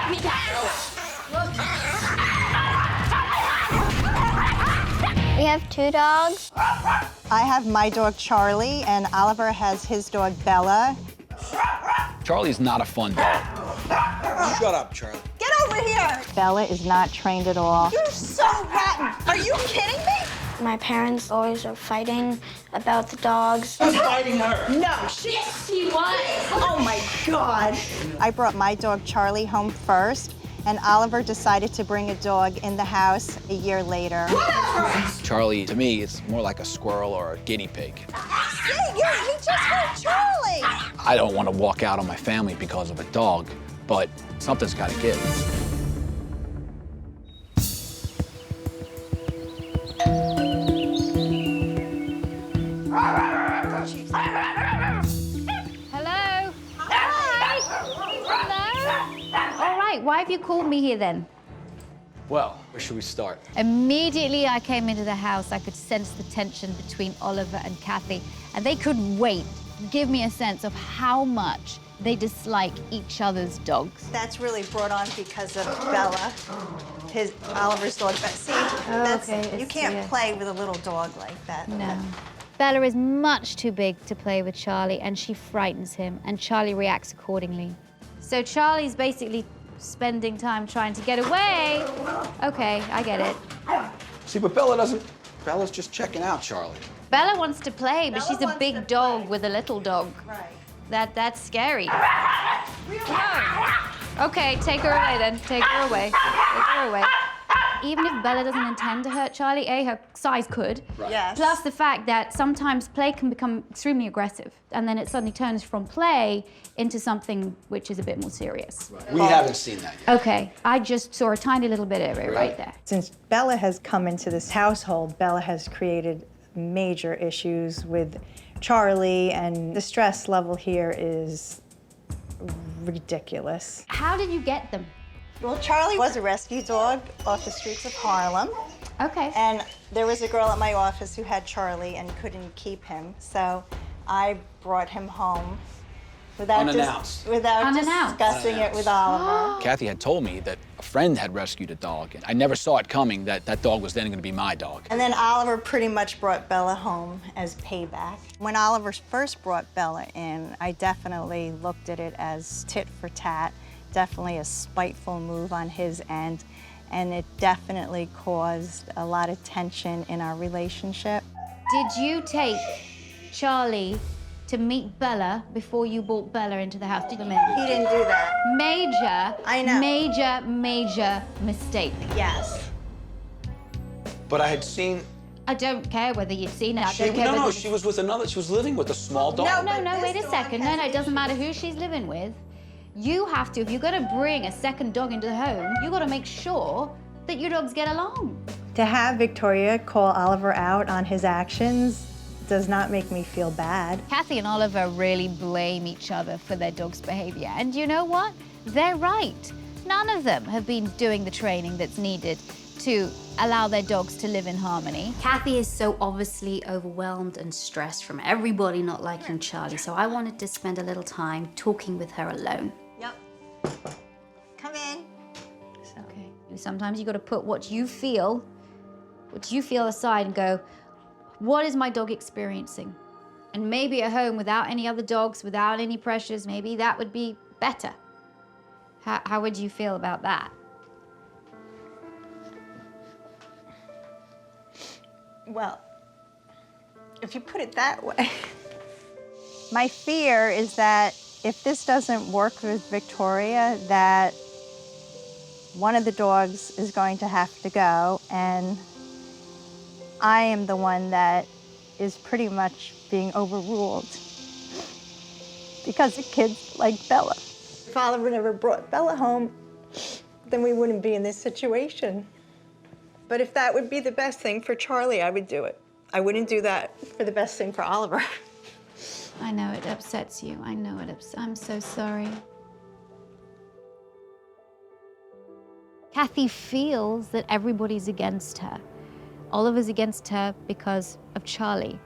We have 2 dogs. I have my dog Charlie, and Oliver has his dog Bella. Charlie's not a fun dog. Shut up, Charlie. Get over here! Bella is not trained at all. You're so rotten. Are you kidding me? My parents always are fighting about the dogs. Who's fighting her? No, Yes, he was. Oh my God. I brought my dog Charlie home first, and Oliver decided to bring a dog in the house a year later. Charlie, to me, is more like a squirrel or a guinea pig. He just hurt Charlie. I don't want to walk out on my family because of a dog, but something's got to give. Hello? Hi. Hello? All right, why have you called me here then? Well, where should we start? Immediately I came into the house, I could sense the tension between Oliver and Kathy, and they couldn't wait to give me a sense of how much they dislike each other's dogs. That's really brought on because of Bella, Oliver's dog. But see, you can't play with a little dog like that. No. Bella is much too big to play with Charlie, and she frightens him, and Charlie reacts accordingly. So Charlie's basically spending time trying to get away. Okay, I get it. See, but Bella doesn't. Bella's just checking out Charlie. Bella wants to play, but Bella she's a wants big to dog play. with a little dog. Right. That's scary. No. Okay, take her away then. Take her away. Take her away. Even if Bella doesn't intend to hurt Charlie, her size could. Right. Yes. Plus the fact that sometimes play can become extremely aggressive, and then it suddenly turns from play into something which is a bit more serious. We haven't seen that yet. Okay, I just saw a tiny little bit of it right there. Since Bella has come into this household, Bella has created major issues with Charlie, and the stress level here is ridiculous. How did you get them? Well, Charlie was a rescue dog off the streets of Harlem, Okay. and there was a girl at my office who had Charlie and couldn't keep him, so I brought him home without Unannounced. Unannounced. discussing it with Oliver. Kathy had told me that a friend had rescued a dog, and I never saw it coming that that dog was then going to be my dog. And then Oliver pretty much brought Bella home as payback. When Oliver first brought Bella in, I definitely looked at it as tit for tat, definitely a spiteful move on his end, and it definitely caused a lot of tension in our relationship. Did you take Charlie to meet Bella before you brought Bella into the house? Did you? He didn't do that. Major, I know. major mistake. Yes. But I had seen. I don't care whether you've seen it. I don't care No, whether... she was with another. She was living with a small dog. No, wait a second. No, it doesn't matter who she's living with. You have to, if you're gonna bring a second dog into the home, you gotta make sure that your dogs get along. To have Victoria call Oliver out on his actions does not make me feel bad. Kathy and Oliver really blame each other for their dog's behavior. And you know what? They're right. None of them have been doing the training that's needed to allow their dogs to live in harmony. Kathy is so obviously overwhelmed and stressed from everybody not liking Charlie, so I wanted to spend a little time talking with her alone. Yep. Come in. It's okay. Sometimes you gotta put what you feel aside and go, what is my dog experiencing? And maybe at home without any other dogs, without any pressures, maybe that would be better. How would you feel about that? Well, if you put it that way. My fear is that if this doesn't work with Victoria, that one of the dogs is going to have to go, and I am the one that is pretty much being overruled because of kids like Bella. If Oliver never brought Bella home, then we wouldn't be in this situation. But if that would be the best thing for Charlie, I would do it. I wouldn't do that for the best thing for Oliver. I know it upsets you. I know it upsets. I'm so sorry. Kathy feels that everybody's against her. Oliver's against her because of Charlie.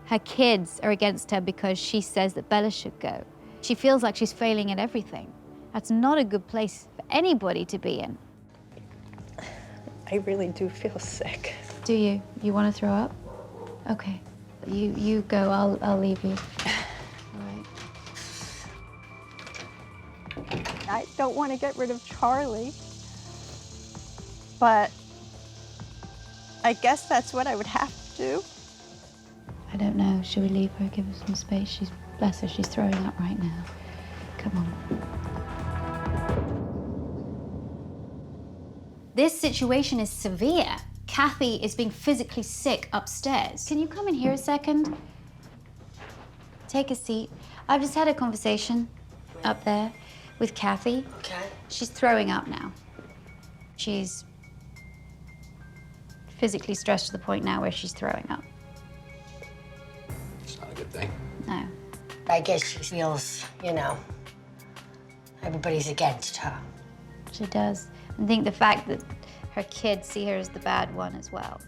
Her kids are against her because she says that Bella should go. She feels like she's failing at everything. That's not a good place for anybody to be in. I really do feel sick. Do you? You want to throw up? Okay. You go. I'll leave you. All right. I don't want to get rid of Charlie, but I guess that's what I would have to do. I don't know. Should we leave her? Give her some space. Bless her. She's throwing up right now. Come on. This situation is severe. Kathy is being physically sick upstairs. Can you come in here a second? Take a seat. I've just had a conversation up there with Kathy. Okay. She's throwing up now. She's physically stressed to the point now where she's throwing up. It's not a good thing. No. I guess she feels, everybody's against her. She does. I think the fact that her kids see her as the bad one as well.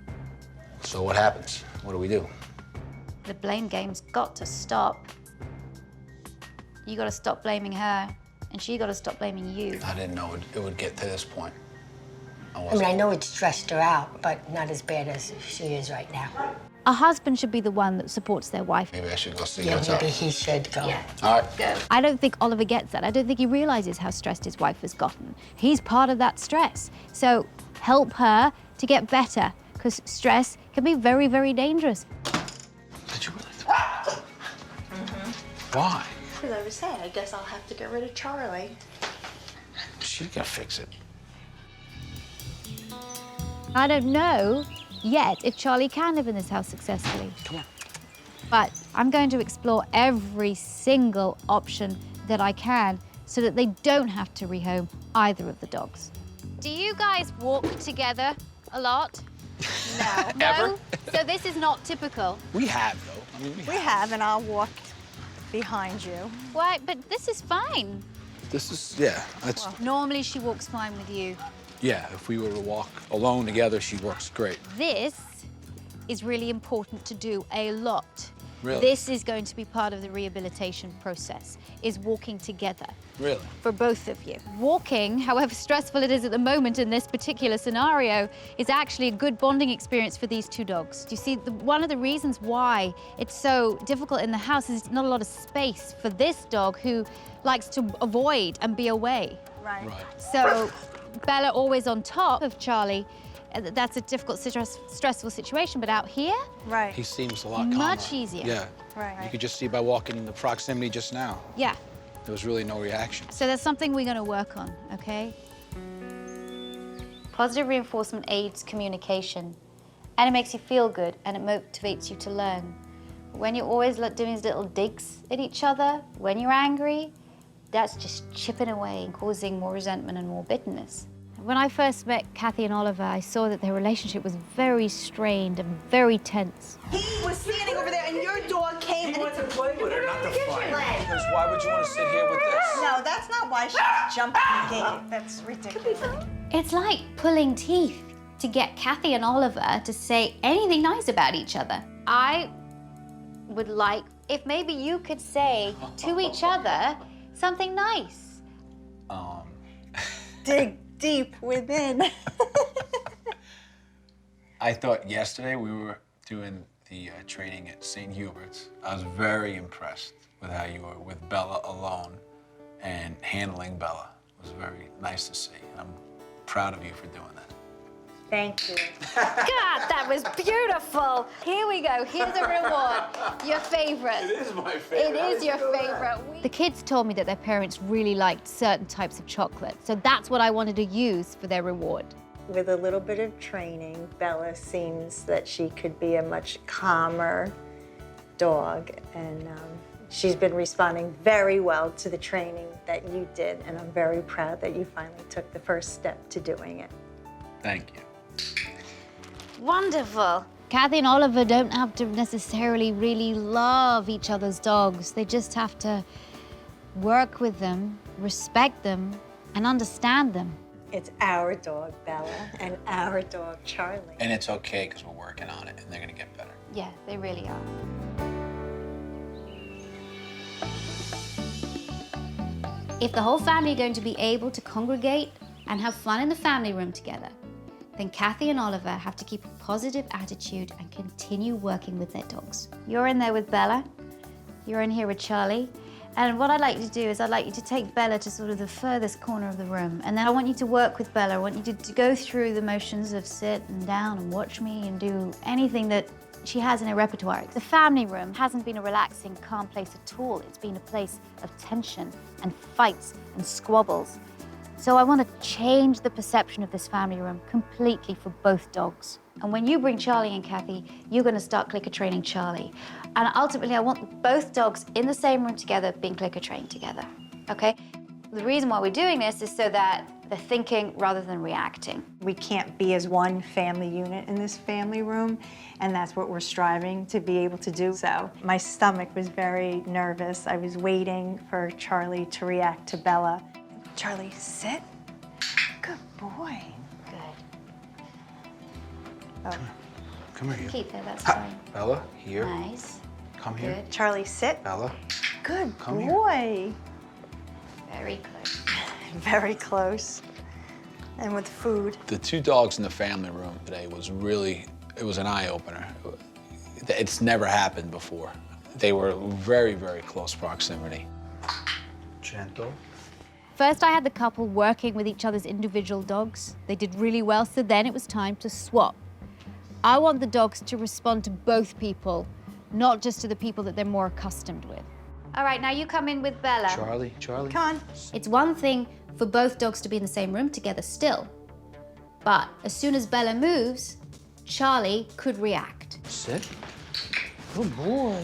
So what happens? What do we do? The blame game's got to stop. You got to stop blaming her, and she got to stop blaming you. I didn't know it would get to this point. I know it stressed her out, but not as bad as she is right now. A husband should be the one that supports their wife. Maybe I should go see Yeah, what's up. maybe he should go. Yeah. All right. Go. I don't think Oliver gets that. I don't think he realizes how stressed his wife has gotten. He's part of that stress. So help her to get better, because stress can be very, very dangerous. Did you really throw up? Why? Because I was saying, I guess I'll have to get rid of Charlie. She's gonna fix it. I don't know yet if Charlie can live in this house successfully. Come on. But I'm going to explore every single option that I can so that they don't have to rehome either of the dogs. Do you guys walk together a lot? No. Ever? No? So this is not typical. We have, though. We have, and I'll walk behind you. Why? But this is fine. This is, yeah. That's, Normally she walks fine with you. yeah, if we were to walk alone together, she works great. This is really important to do a lot. Really? This is going to be part of the rehabilitation process, is walking together. Really? For both of you. Walking, however stressful it is at the moment in this particular scenario, is actually a good bonding experience for these two dogs. You see, one of the reasons why it's so difficult in the house is not a lot of space for this dog who likes to avoid and be away. Right. So Bella always on top of Charlie. That's a difficult, stressful situation, but out here, Right. He seems a lot calmer. much easier. Yeah. Right. You could just see by walking in the proximity just now. Yeah. There was really no reaction. So that's something we're going to work on, okay? Positive reinforcement aids communication, and it makes you feel good, and it motivates you to learn. When you're always doing these little digs at each other, when you're angry, that's just chipping away and causing more resentment and more bitterness. When I first met Kathy and Oliver, I saw that their relationship was very strained and very tense. He was standing over there and your dog came and... to play with her, not to fight. Because why would you want to sit here with this? No, that's not why she jumped in the gate. That's ridiculous. It's like pulling teeth to get Kathy and Oliver to say anything nice about each other. I would like if maybe you could say to each other something nice. Dig deep within. I thought yesterday we were doing the training at St. Hubert's. I was very impressed with how you were with Bella alone and handling Bella. It was very nice to see, and I'm proud of you for doing that. Thank you. God, that was beautiful. Here we go. Here's a reward. Your favorite. It is my favorite. It is your favorite. The kids told me that their parents really liked certain types of chocolate, so that's what I wanted to use for their reward. With a little bit of training, Bella seems that she could be a much calmer dog, and she's been responding very well to the training that you did, and I'm very proud that you finally took the first step to doing it. Thank you. Wonderful. Kathy and Oliver don't have to necessarily really love each other's dogs. They just have to work with them, respect them, and understand them. It's our dog, Bella, and our dog, Charlie. And it's okay because we're working on it, and they're gonna get better. Yeah, they really are. If the whole family are going to be able to congregate and have fun in the family room together, then Kathy and Oliver have to keep a positive attitude and continue working with their dogs. You're in there with Bella. You're in here with Charlie. And what I'd like you to do is I'd like you to take Bella to sort of the furthest corner of the room. And then I want you to work with Bella. I want you to go through the motions of sit and down and watch me and do anything that she has in her repertoire. The family room hasn't been a relaxing, calm place at all. It's been a place of tension and fights and squabbles. So I want to change the perception of this family room completely for both dogs. And when you bring Charlie and Kathy, you're going to start clicker training Charlie. And ultimately, I want both dogs in the same room together being clicker trained together, okay? The reason why we're doing this is so that they're thinking rather than reacting. We can't be as one family unit in this family room, and that's what we're striving to be able to do. So my stomach was very nervous. I was waiting for Charlie to react to Bella. Charlie, sit. Good boy. Good. Oh. Come here. Keep there, that's fine. Bella, here. Nice. Come here. Good. Charlie, sit. Bella. Good Come here. boy. Very close. Very close. And with food. The two dogs in the family room today was really, it was an eye-opener. It's never happened before. They were very, very close proximity. Gentle. First, I had the couple working with each other's individual dogs. They did really well, so then it was time to swap. I want the dogs to respond to both people, not just to the people that they're more accustomed with. All right, now you come in with Bella. Charlie. Come on. It's one thing for both dogs to be in the same room together still, but as soon as Bella moves, Charlie could react. Sit. Good boy.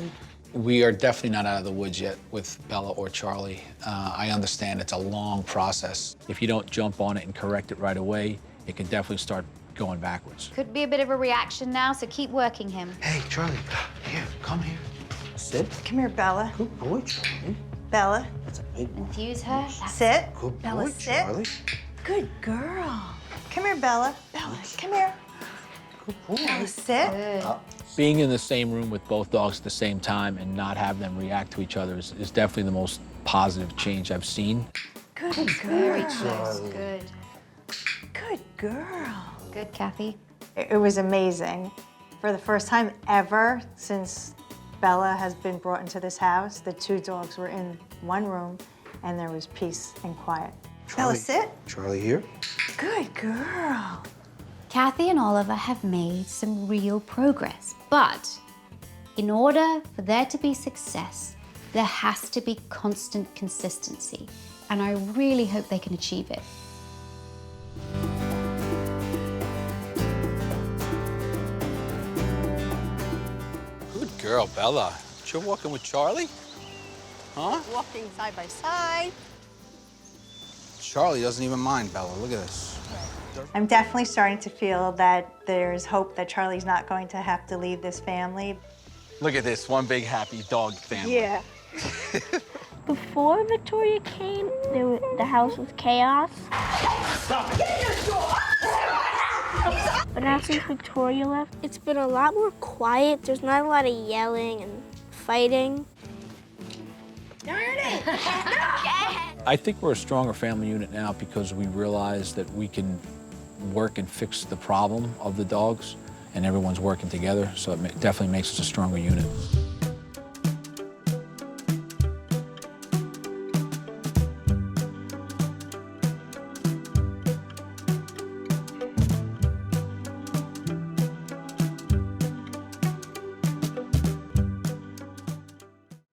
We are definitely not out of the woods yet with Bella or Charlie. I understand it's a long process. If you don't jump on it and correct it right away, it can definitely start going backwards. Could be a bit of a reaction now, so keep working him. Hey, Charlie, here, come here. Sit. Come here, Bella. Good boy, Charlie. Bella, That's a big one. Infuse her. sit. Good Bella, boy, sit. Charlie. Good girl. Come here, Bella. Bella, come here. Good boy. Bella, sit. Good. Being in the same room with both dogs at the same time and not have them react to each other is definitely the most positive change I've seen. Good Very girl. close. Good. Good girl. Good, Kathy. It was amazing. For the first time ever since Bella has been brought into this house, the two dogs were in one room and there was peace and quiet. Bella, sit. Charlie here. Good girl. Kathy and Oliver have made some real progress, but in order for there to be success, there has to be constant consistency, and I really hope they can achieve it. Good girl, Bella. You're walking with Charlie? Huh? Walking side by side. Charlie doesn't even mind Bella. Look at this. I'm definitely starting to feel that there's hope that Charlie's not going to have to leave this family. Look at this, one big happy dog family. Yeah. Before Victoria came, the house was chaos. But now since Victoria left, it's been a lot more quiet. There's not a lot of yelling and fighting. I think we're a stronger family unit now because we realize that we can work and fix the problem of the dogs, and everyone's working together, so it definitely makes us a stronger unit.